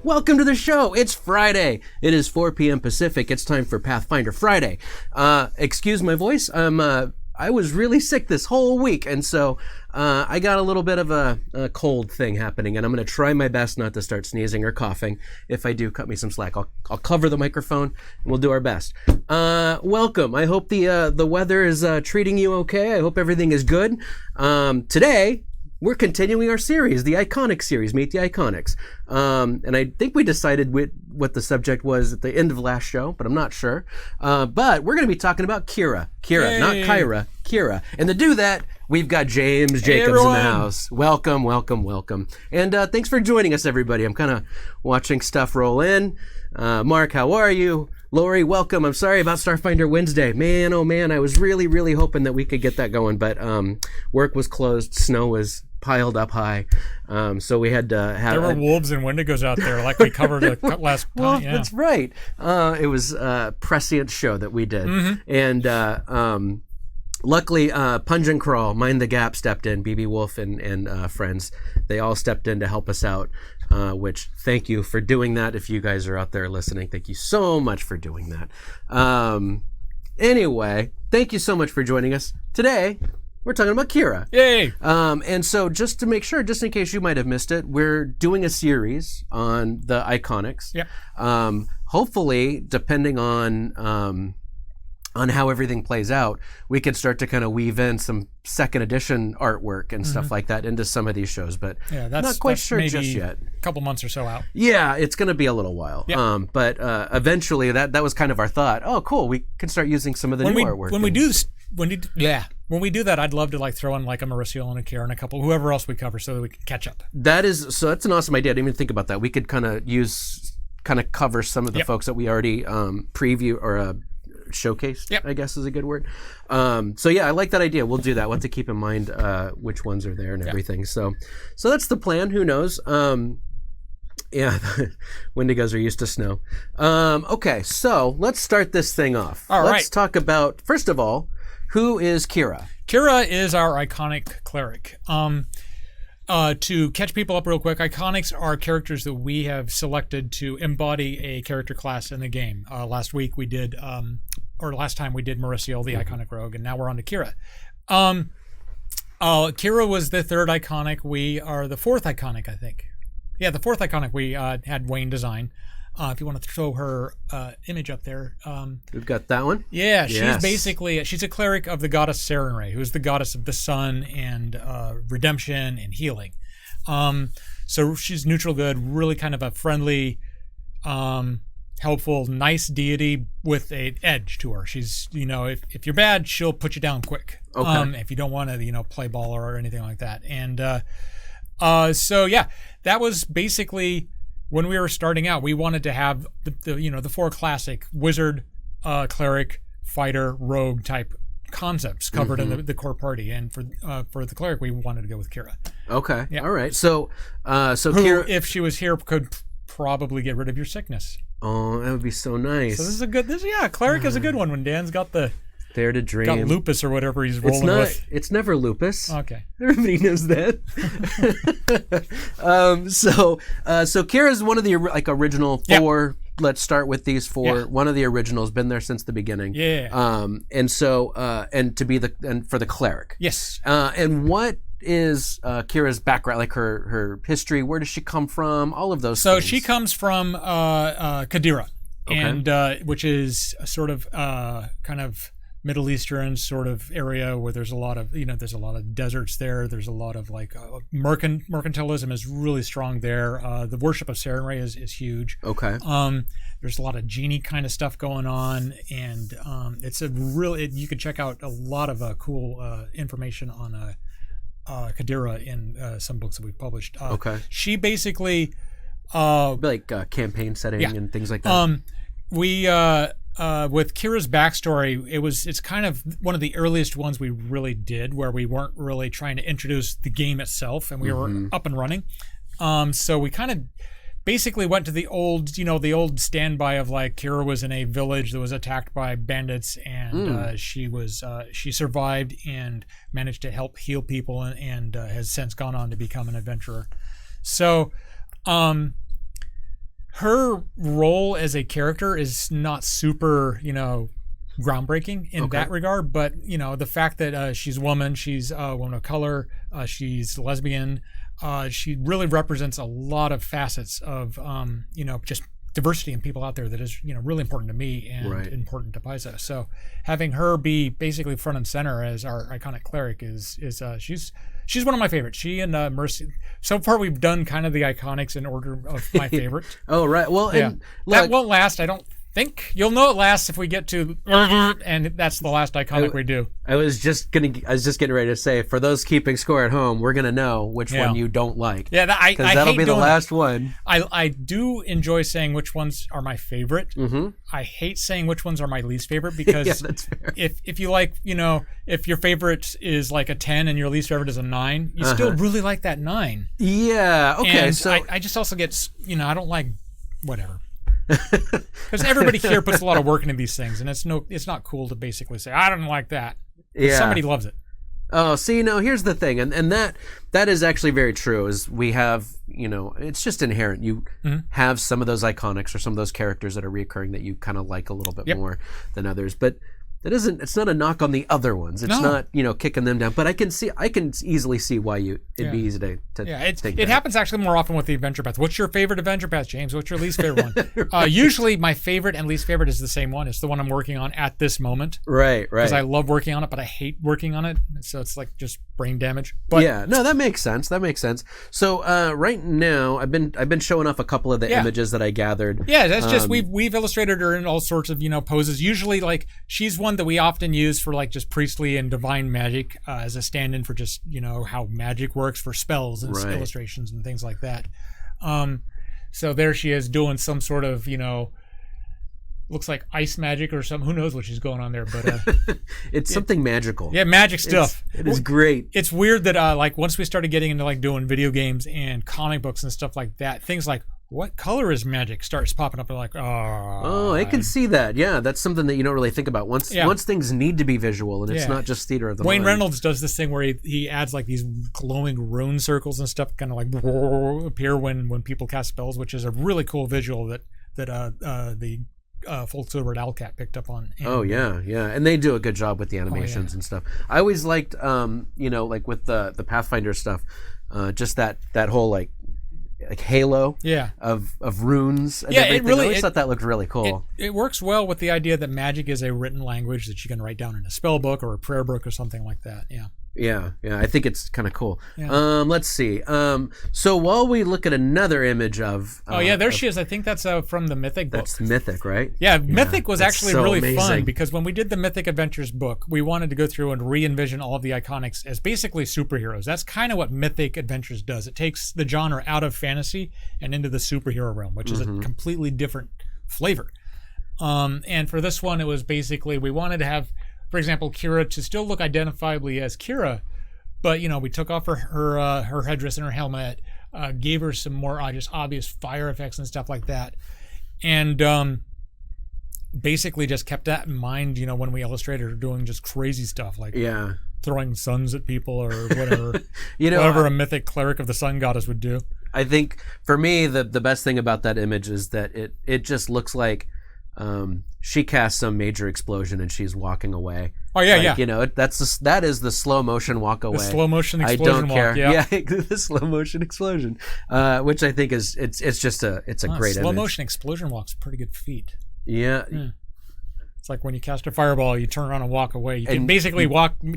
Welcome to the show. It's Friday. It is 4 p.m. Pacific. It's time for Pathfinder Friday. Excuse my voice. I was really sick this whole week, and so I got a little bit of a cold thing happening, and I'm going to try my best not to start sneezing or coughing. If I do, cut me some slack. I'll cover the microphone, and we'll do our best. Welcome. I hope the weather is treating you okay. I hope everything is good. Today, we're continuing our series, the Iconic series, Meet the Iconics. And I think we decided what the subject was at the end of last show, but I'm not sure. But we're going to be talking about Kyra. Kyra, not Kyra, Kyra. And to do that, we've got James Jacobs in the house. Welcome, welcome, welcome. And thanks for joining us, everybody. I'm kind of watching stuff roll in. Mark, how are you? Lori, welcome. I'm sorry about Starfinder Wednesday. Man, oh man, I was really, really hoping that we could get that going, but work was closed. Snow was piled up high, so we had to have... There were wolves and wendigos out there, like we covered last time. Well, yeah. That's right. It was a prescient show that we did. Mm-hmm. And luckily, Punch and Crawl, Mind the Gap stepped in, BB Wolf and friends. They all stepped in to help us out, which thank you for doing that. If you guys are out there listening, thank you so much for doing that. Anyway, thank you so much for joining us. Today, we're talking about Kyra. Yay! And so just to make sure, just in case you might have missed it, we're doing a series on the Iconics. Yeah. Hopefully, depending on how everything plays out, we could start to kind of weave in some second edition artwork and stuff like that into some of these shows, but yeah, not quite sure just yet. A couple months or so out. Yeah, it's going to be a little while. Yeah. But eventually, that was kind of our thought. Oh, cool, we can start using some of the new artwork. When we do that, I'd love to like throw in like a Mauricio and a Kyra and a couple, whoever else we cover, so that we can catch up. That's an awesome idea. I didn't even think about that. We could kind of cover some of the folks that we already preview or showcase, I guess is a good word. So yeah, I like that idea. We'll do that. We'll have to keep in mind which ones are there and everything. So that's the plan. Who knows? Yeah, Wendigos are used to snow. Okay, so let's start this thing off. Let's talk about, first of all, who is Kyra? Kyra is our iconic cleric. To catch people up real quick, iconics are characters that we have selected to embody a character class in the game. Last time we did Mauricio, the iconic rogue, and now we're on to Kyra. Kyra was the third iconic. We are the fourth iconic, I think. Yeah, the fourth iconic we had Wayne design. If you want to throw her image up there. We've got that one? Yeah, she's a cleric of the goddess Sarenrae, who is the goddess of the sun and redemption and healing. So she's neutral good, really kind of a friendly, helpful, nice deity with an edge to her. She's, if you're bad, she'll put you down quick. Okay. If you don't want to, play ball or anything like that. And so, yeah, that was basically... When we were starting out, we wanted to have the four classic wizard, cleric, fighter, rogue type concepts covered in the core party, and for the cleric, we wanted to go with Kyra. Okay, all right. So who, Kyra, if she was here, could probably get rid of your sickness. Oh, that would be so nice. So this is a good. Cleric is a good one when Dan's got the. Dare to dream. Got lupus or whatever he's rolling with. It's never lupus. Okay. Everybody knows that. So Kyra's one of the original four. Yep. Let's start with these four. Yeah. One of the originals, been there since the beginning. Yeah. And so for the cleric. Yes. And what is Kyra's background, like her history? Where does she come from? All of those. So things. she comes from Kadira, and which is a sort of kind of Middle Eastern sort of area where there's a lot of deserts there. There's a lot of mercantilism is really strong there. The worship of Sarenrae is huge. Okay. There's a lot of genie kind of stuff going on, and it's you can check out a lot of cool information on Kadira in some books that we've published. Okay. She basically campaign setting and things like that. With Kyra's backstory, it's kind of one of the earliest ones we really did, where we weren't really trying to introduce the game itself, and we were up and running. So we kind of basically went to the old standby of like Kyra was in a village that was attacked by bandits, and she survived and managed to help heal people, and has since gone on to become an adventurer. So her role as a character is not super, groundbreaking in that regard. But, the fact that she's a woman, she's a woman of color, she's lesbian, she really represents a lot of facets of, just diversity in people out there that is, really important to me and important to Paizo. So having her be basically front and center as our iconic cleric is she's one of my favorites. She and Mercy. So far, we've done kind of the iconics in order of my favorite. Oh, right. Well, and that won't last. I don't think you'll know it lasts if we get to, and that's the last iconic we do. I was just getting ready to say, for those keeping score at home, we're gonna know which one you don't like. Yeah, because that'll be the last one. I do enjoy saying which ones are my favorite. Mm-hmm. I hate saying which ones are my least favorite because that's fair. if you like, if your favorite is like a 10 and your least favorite is a 9, you still really like that 9. Yeah. Okay. And so I just also get, I don't like whatever. Because everybody here puts a lot of work into these things, and it's not cool to basically say I don't like that. Yeah, somebody loves it. Oh, see, no. Here's the thing, and that is actually very true. Is we have, it's just inherent. You have some of those iconics or some of those characters that are reoccurring that you kind of like a little bit more than others, but. It's not a knock on the other ones. It's not, kicking them down. But I can easily see why it'd be easy to think it happens actually more often with the adventure paths. What's your favorite adventure path, James? What's your least favorite one? Usually my favorite and least favorite is the same one. It's the one I'm working on at this moment. Right. Because I love working on it, but I hate working on it. So it's like just brain damage. But yeah, no, that makes sense. So right now I've been showing off a couple of the images that I gathered. Yeah, that's just we've illustrated her in all sorts of poses. Usually like she's one that we often use for like just priestly and divine magic as a stand-in for just how magic works for spells and illustrations and things like that. So there she is doing some sort of looks like ice magic or something. Who knows what she's going on there, but it's something magical. Yeah, magic stuff. It is great. It's weird that like once we started getting into like doing video games and comic books and stuff like that, things like what color is magic starts popping up and like, I can see that. Yeah, that's something that you don't really think about once things need to be visual and it's not just theater of the Wayne mind. Reynolds does this thing where he adds like these glowing rune circles and stuff kind of like appear when people cast spells, which is a really cool visual that the folks over at Owlcat picked up on. And, and they do a good job with the animations and stuff. I always liked like with the Pathfinder stuff, just that whole like halo of runes and everything. I always thought that looked really cool. It works well with the idea that magic is a written language that you can write down in a spell book or a prayer book or something like that. Yeah, I think it's kind of cool. Let's see. So while we look at another image of there she is. I think that's from the Mythic book. That's Mythic, right? Yeah, Mythic was actually so really amazing. fun because when we did the Mythic Adventures book, we wanted to go through and re-envision all of the iconics as basically superheroes. That's kind of what Mythic Adventures does. It takes the genre out of fantasy and into the superhero realm, which is a completely different flavor. And for this one, it was basically we wanted to have, for example, Kyra to still look identifiably as Kyra, but we took off her headdress and her helmet, gave her some more just obvious fire effects and stuff like that, and basically just kept that in mind. When we illustrated her doing just crazy stuff like throwing suns at people or whatever, whatever a mythic cleric of the sun goddess would do. I think for me the best thing about that image is that it just looks like. She casts some major explosion and she's walking away. Oh yeah, that is the slow motion walk away. The slow motion explosion I don't care. walk. Yeah, the slow motion explosion, which I think is it's a great slow image. motion explosion walk's a pretty good feat. Yeah. It's like when you cast a fireball, you turn around and walk away. You can basically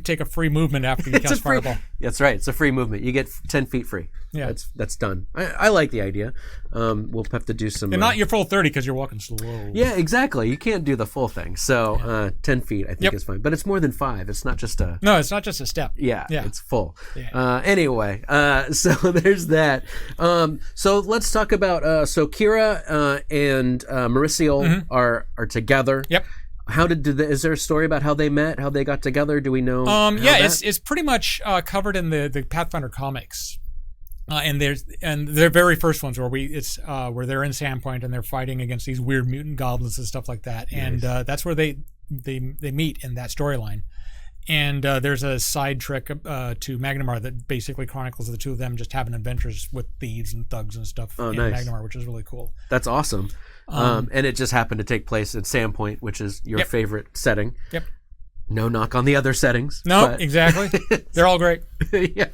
take a free movement after you cast fireball. That's right. It's a free movement. You get 10 feet free. Yeah, that's done. I like the idea. We'll have to do some. And not your full 30 because you're walking slow. Yeah, exactly. You can't do the full thing. So 10 feet, I think, is fine. But it's more than 5. It's not just a. No, it's not just a step. Yeah. It's full. Yeah. Anyway, so there's that. So let's talk about. So Kyra and Mauricio are together. Yep. Is there a story about how they met, how they got together? Do we know? It's pretty much covered in the Pathfinder comics, and their very first ones where where they're in Sandpoint and they're fighting against these weird mutant goblins and stuff like that, and that's where they meet in that storyline. And there's a side trick to Magnamar that basically chronicles the two of them just having adventures with thieves and thugs and stuff in nice. Magnamar, which is really cool. That's awesome. And it just happened to take place at Sandpoint, which is your favorite setting. Yep. No knock on the other settings. No, exactly. They're all great. Yeah,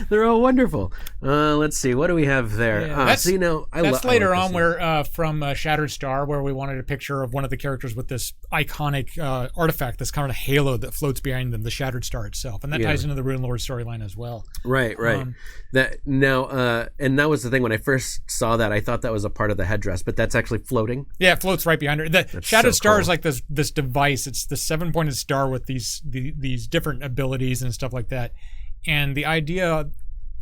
they're all wonderful. Let's see. What do we have there? Yeah, that's later on where from Shattered Star, where we wanted a picture of one of the characters with this iconic artifact, this kind of halo that floats behind them, the Shattered Star itself. And that ties into the Rune Lord storyline as well. Right. And that was the thing. When I first saw that, I thought that was a part of the headdress, but that's actually floating. Yeah, it floats right behind her. The Shattered Star is like this device. It's the 7-pointed star with these different abilities and stuff like that. And the idea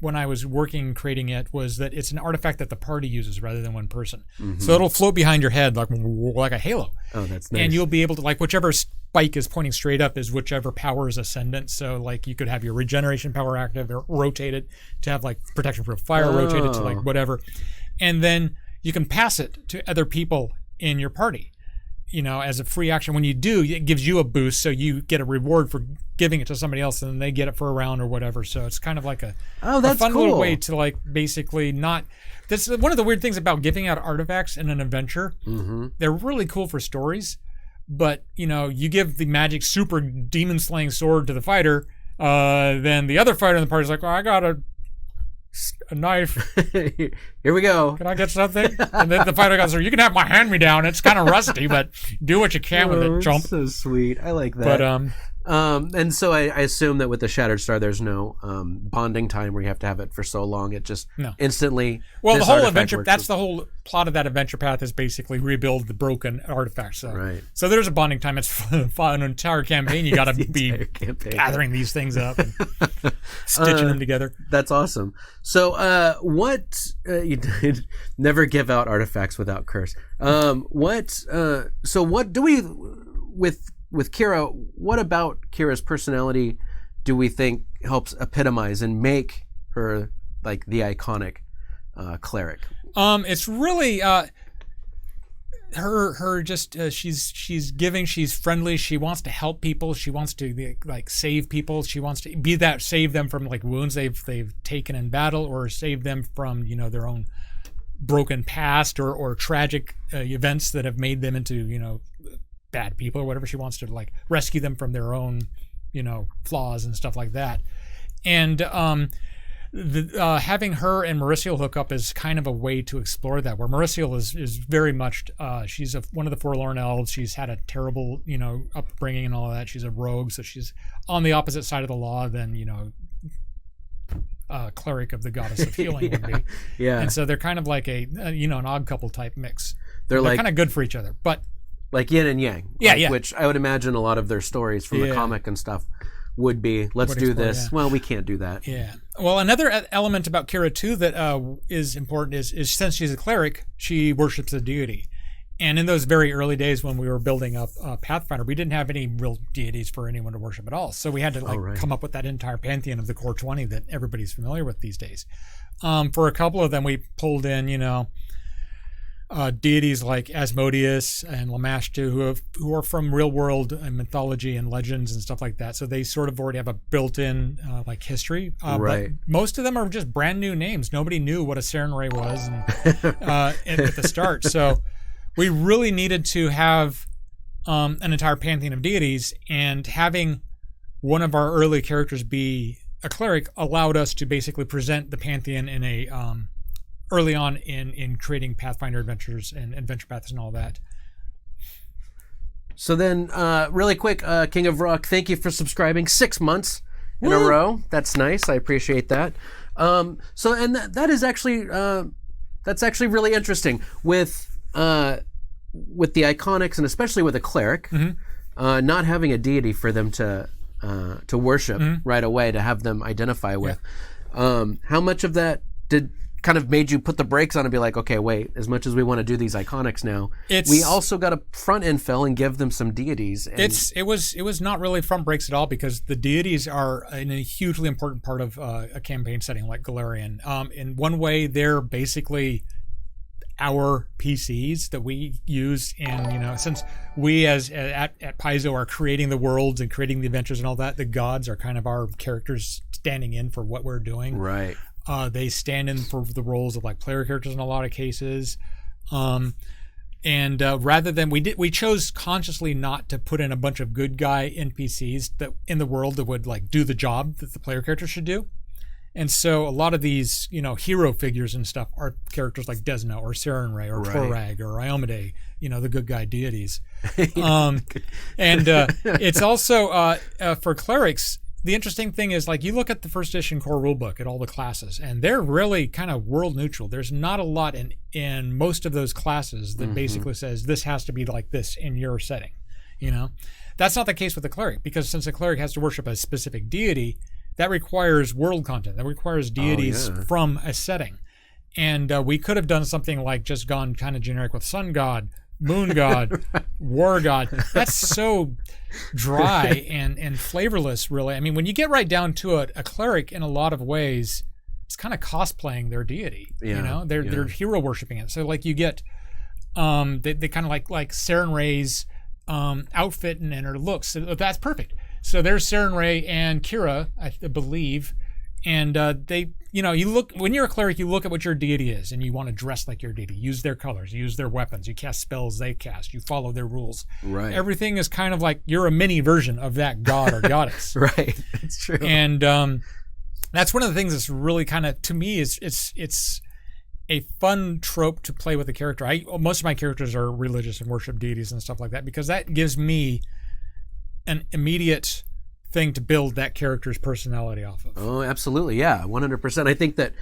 when I was creating it was that it's an artifact that the party uses rather than one person. Mm-hmm. So it'll float behind your head like a halo. Oh, that's nice. And you'll be able to, like, whichever spike is pointing straight up is whichever power is ascendant. So like you could have your regeneration power active or rotated to have like protection from fire, rotated to like whatever. And then you can pass it to other people in your party. As a free action. When you do, it gives you a boost, so you get a reward for giving it to somebody else, and then they get it for a round or whatever. So it's kind of like a fun little way to like basically not. This is one of the weird things about giving out artifacts in an adventure. Mm-hmm. They're really cool for stories, but you give the magic super demon slaying sword to the fighter, then the other fighter in the party is like, I got a knife. Here we go. Can I get something? And then the fighter goes, you can have my hand-me-down. It's kind of rusty, but do what you can with it, chump. So sweet. I like that. And so I assume that with the Shattered Star, there's no bonding time where you have to have it for so long. It just instantly. Well, the whole adventure, that's the whole plot of that adventure path is basically rebuild the broken artifacts. So there's a bonding time. It's an entire campaign. You got to be gathering these things up and stitching them together. That's awesome. So you never give out artifacts without curse. So what do we with Kyra, what about Kyra's personality do we think helps epitomize and make her like the iconic cleric? It's really her just she's giving, she's friendly, she wants to help people, she wants to like save people, she wants to be that, save them from like wounds they've taken in battle, or save them from their own broken past or tragic events that have made them into bad people or whatever. She wants to like rescue them from their own flaws and stuff like that. And having her and Mauricio hook up is kind of a way to explore that, where Mauricio is very much she's one of the forlorn elves. She's had a terrible upbringing and all of that. She's a rogue, so she's on the opposite side of the law than cleric of the goddess of healing would be. Yeah. And so they're kind of like an odd couple type mix. They're like kind of good for each other, but like yin and yang. Yeah. Which I would imagine a lot of their stories from the comic and stuff would be, let's do this. Well, we can't do that. Yeah. Well, another element about Kyra too that is important is since she's a cleric, she worships a deity. And in those very early days when we were building up Pathfinder, we didn't have any real deities for anyone to worship at all. So we had to come up with that entire pantheon of the core 20 that everybody's familiar with these days. For a couple of them, we pulled in, deities like Asmodeus and Lamashtu who are from real world mythology and legends and stuff like that. So they sort of already have a built-in history. But most of them are just brand new names. Nobody knew what a Serenray was at the start. So we really needed to have an entire pantheon of deities, and having one of our early characters be a cleric allowed us to basically present the pantheon in a early on in creating Pathfinder adventures and adventure paths and all that. So then, really quick, King of Rock, thank you for subscribing 6 months in a row. That's nice. I appreciate that. That is actually that's actually really interesting with the Iconics, and especially with a cleric, not having a deity for them to worship right away, to have them identify with. How much of that kind of made you put the brakes on and be like, okay, wait, as much as we want to do these Iconics now, we also got to front infill and give them some deities. And it was not really front brakes at all, because the deities are a hugely important part of a campaign setting like Galarian. In one way, they're basically our PCs that we use, and since we at Paizo are creating the worlds and creating the adventures and all that, the gods are kind of our characters standing in for what we're doing. Right. They stand in for the roles of like player characters in a lot of cases. And rather than we chose consciously not to put in a bunch of good guy NPCs that in the world that would like do the job that the player character should do. And so a lot of these, hero figures and stuff are characters like Desna or Sarenrae or Torag or Iomade, the good guy deities. It's also for clerics. The interesting thing is, like, you look at the first edition core rulebook at all the classes, and they're really kind of world neutral. There's not a lot in most of those classes that basically says this has to be like this in your setting. That's not the case with the cleric, because since the cleric has to worship a specific deity, that requires world content. That requires deities from a setting. And we could have done something like just gone kind of generic with Sun God, Moon God, War God. That's so dry and flavorless, really. I mean, when you get right down to it, a cleric in a lot of ways is kind of cosplaying their deity. They're hero worshiping it. So like you get they kind of like Sarenrae's outfit and her looks. So that's perfect. So there's Sarenrae and Kyra, I believe, and you look, when you're a cleric, you look at what your deity is, and you want to dress like your deity. Use their colors, use their weapons, you cast spells they cast, you follow their rules. Right. Everything is kind of like you're a mini version of that god or goddess. Right. It's true. And that's one of the things that's really kind of, to me, it's a fun trope to play with a character. Most of my characters are religious and worship deities and stuff like that, because that gives me an immediate thing to build that character's personality off of. Oh, absolutely. Yeah, 100%. I think that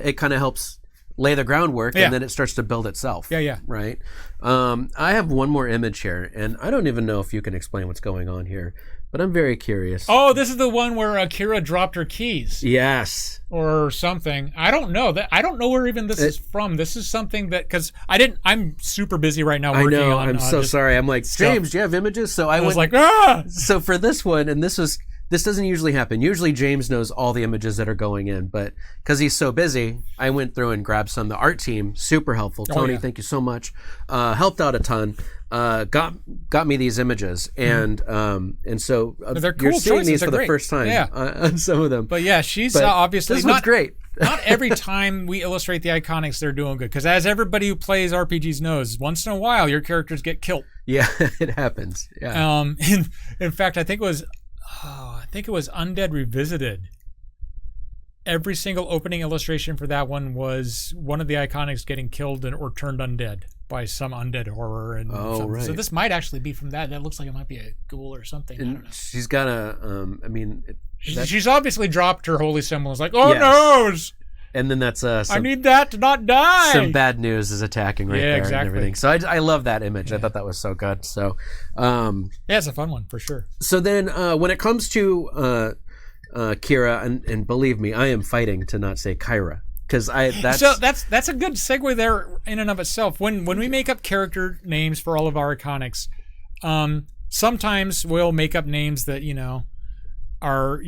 it kind of helps lay the groundwork, and then it starts to build itself. Yeah. Right? I have one more image here, and I don't even know if you can explain what's going on here, but I'm very curious. Oh, this is the one where Kyra dropped her keys. Yes. Or something. I don't know. I don't know where even this is from. This is something that, because I'm super busy right now working on. I'm so sorry. I'm like, James, do you have images? So I was like, ah! So for this one, and this doesn't usually happen. Usually James knows all the images that are going in, but because he's so busy, I went through and grabbed some. The art team, super helpful. Tony, thank you so much. Helped out a ton. Got me these images, and so they're cool. You're seeing choices. these They're for great. the first time on some of them. But yeah, she's obviously this one's great. Not every time we illustrate the Iconics, they're doing good, because as everybody who plays RPGs knows, once in a while your characters get killed. Yeah, it happens. Yeah. In fact, I think it was Undead Revisited. Every single opening illustration for that one was one of the Iconics getting killed or turned undead by some undead horror. And right. So this might actually be from that. That looks like it might be a ghoul or something. And I don't know. She's got a, she's obviously dropped her holy symbol. It's like, oh no! And then that's I need that to not die. Some bad news is attacking there exactly. and everything. So I love that image. I thought that was so good. So it's a fun one for sure. So then when it comes to Kyra, and believe me, I am fighting to not say Kyra, because that's a good segue there in and of itself. When we make up character names for all of our Iconics, sometimes we'll make up names that are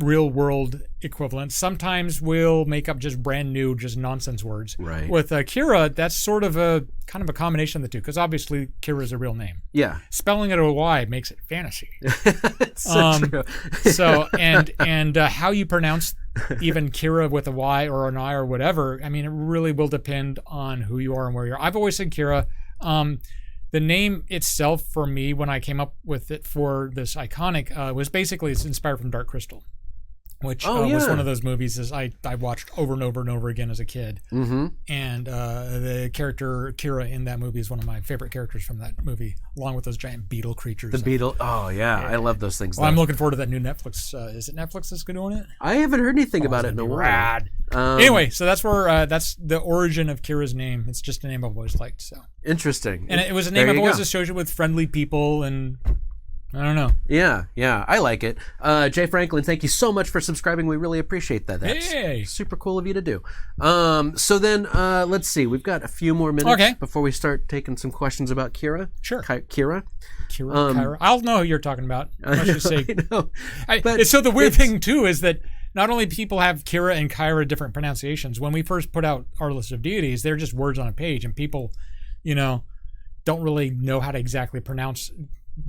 real world equivalents. Sometimes we'll make up just brand new, just nonsense words. Right. With Kyra, that's sort of a kind of a combination of the two, because obviously Kyra is a real name. Yeah. Spelling it a Y makes it fantasy. It's so true. So and how you pronounce even Kyra with a Y or an I or whatever, I mean, it really will depend on who you are and where you are. I've always said Kyra. The name itself for me, when I came up with it for this Iconic, was basically it's inspired from Dark Crystal, which was one of those movies I watched over and over and over again as a kid. Mm-hmm. And the character Kyra in that movie is one of my favorite characters from that movie, along with those giant beetle creatures. The beetle, I love those things. Well, I'm looking forward to that new Netflix. Is it Netflix that's doing it? I haven't heard anything about it in a while. Rad. Anyway, so that's where that's the origin of Kyra's name. It's just a name I've always liked. So interesting, and it was a name I've always associated with friendly people, and I don't know. Yeah, I like it. Jay Franklin, thank you so much for subscribing. We really appreciate that. That's super cool of you to do. So then, let's see. We've got a few more minutes before we start taking some questions about Kyra. Sure. Kyra. Kyra. I'll know who you're talking about. I know. So the weird thing, too, is that not only people have Kyra and Kyra different pronunciations. When we first put out our list of deities, they're just words on a page, and people, don't really know how to exactly pronounce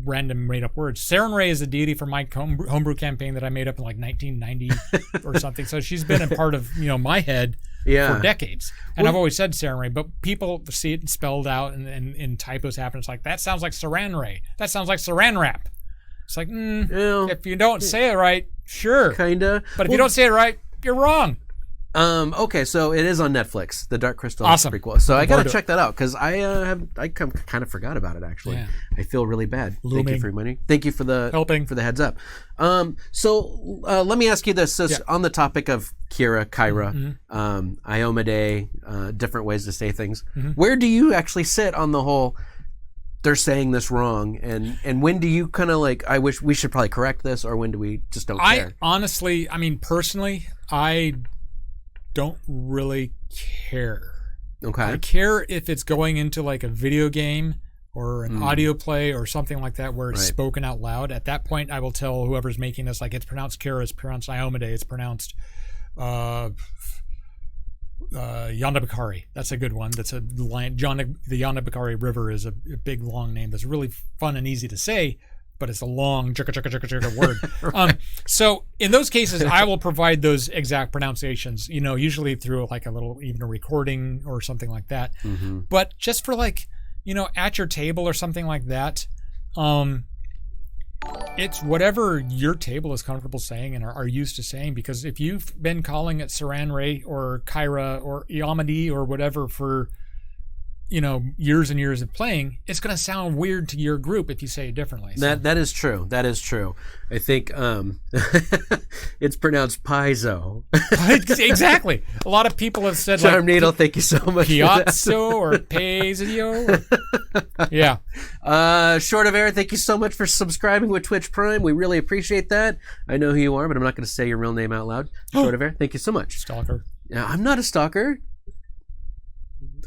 random made-up words. Sarenrae is a deity from my homebrew campaign that I made up in like 1990 or something. So she's been a part of my head for decades, and I've always said Sarenrae, but people see it spelled out, and typos happen. It's like, that sounds like Saranrae. That sounds like Saranwrap. It's like, if you don't say it right, sure, kinda. But if you don't say it right, you're wrong. Okay, so it is on Netflix, the Dark Crystal prequel. So I gotta check that out because I kind of forgot about it actually. Yeah. I feel really bad. Thank you for reminding. Thank you for the helping for the heads up. So let me ask you this: so on the topic of Kyra, Iomade, different ways to say things. Where do you actually sit on the whole? They're saying this wrong, and when do you kind of like, I wish we should probably correct this, or when do we just don't care? Honestly, personally, I don't really care. Okay. I care if it's going into like a video game or an audio play or something like that where it's spoken out loud. At that point, I will tell whoever's making this, like, it's pronounced Kyra, it's pronounced Iomade, it's pronounced Yonda-Bakari. That's a good one. That's a line. The Yonda-Bakari River is a big long name that's really fun and easy to say, but it's a long word. So in those cases, I will provide those exact pronunciations, usually through like even a recording or something like that. But just for like, at your table or something like that, it's whatever your table is comfortable saying and are used to saying, because if you've been calling it Saranrae or Kyra or Iomade or whatever for years and years of playing, it's going to sound weird to your group if you say it differently. So. That is true. That is true. I think it's pronounced Paizo. Exactly. A lot of people have said Charm Needle, thank you so much. Piazzo or Paizo. Yeah. Short of Air, thank you so much for subscribing with Twitch Prime. We really appreciate that. I know who you are, but I'm not going to say your real name out loud. Short of Air, thank you so much. Stalker. Yeah, I'm not a stalker.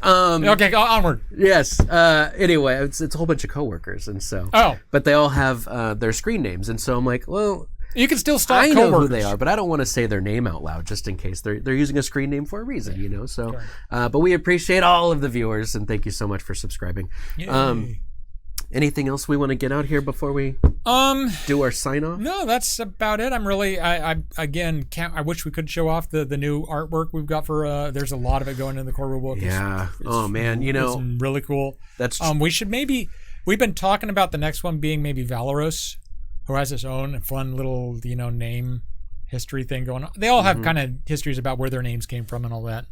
Okay, onward. Yes. Anyway, it's a whole bunch of coworkers, and so. But they all have their screen names, and so I'm like, well, you can still stalk I coworkers. know who they are, but I don't want to say their name out loud just in case they're using a screen name for a reason, So, sure. But we appreciate all of the viewers, and thank you so much for subscribing. Yay. Anything else we want to get out here before we do our sign off? No, that's about it. I'm really, I wish we could show off the new artwork we've got for. There's a lot of it going in the core rulebook. Yeah. It's really cool. That's. We should we've been talking about the next one being maybe Valoros, who has its own fun little name history thing going on. They all have kind of histories about where their names came from and all that.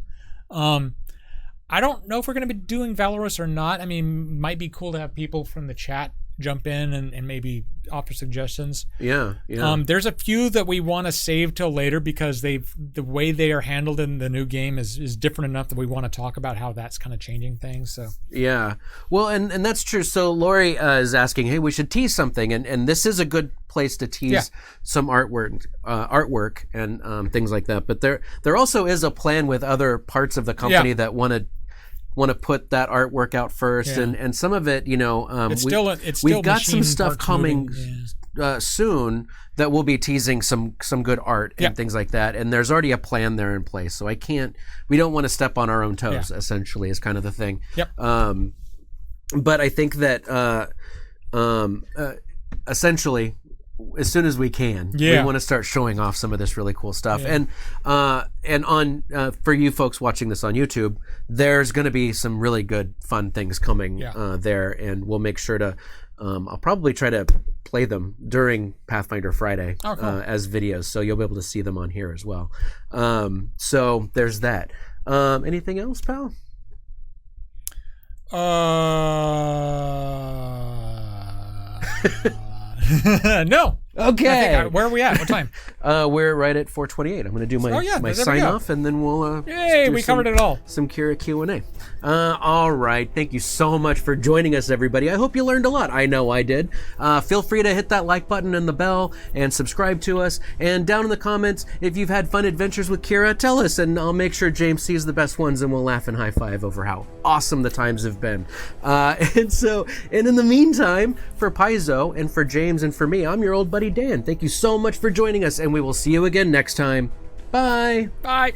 I don't know if we're going to be doing Valoros or not. I mean, might be cool to have people from the chat jump in and maybe offer suggestions. Yeah. There's a few that we want to save till later because the way they are handled in the new game is different enough that we want to talk about how that's kind of changing things. So yeah, well, and that's true. So Lori is asking, hey, we should tease something, and this is a good place to tease some artwork and things like that. But there also is a plan with other parts of the company that want to put that artwork out first, and some of it, we've got some stuff coming soon that we'll be teasing some good art and things like that, and there's already a plan there in place. So we don't want to step on our own toes. Essentially, is kind of the thing. Yep. But I think that essentially, as soon as we can, we want to start showing off some of this really cool stuff. And on for you folks watching this on YouTube, there's going to be some really good fun things coming there, and we'll make sure to I'll probably try to play them during Pathfinder Friday as videos, so you'll be able to see them on here as well. So there's that. Anything else, pal? No. Okay. Where are we at? What time? We're right at 4:28. I'm going to do my sign off, and then we'll. Yay! We covered it all. Some Kyra Q&A. All right. Thank you so much for joining us, everybody. I hope you learned a lot. I know I did. Feel free to hit that like button and the bell, and subscribe to us. And down in the comments, if you've had fun adventures with Kyra, tell us, and I'll make sure James sees the best ones, and we'll laugh and high five over how awesome the times have been. And in the meantime, for Paizo and for James and for me, I'm your old buddy buddy Dan. Thank you so much for joining us, and we will see you again next time. Bye. Bye.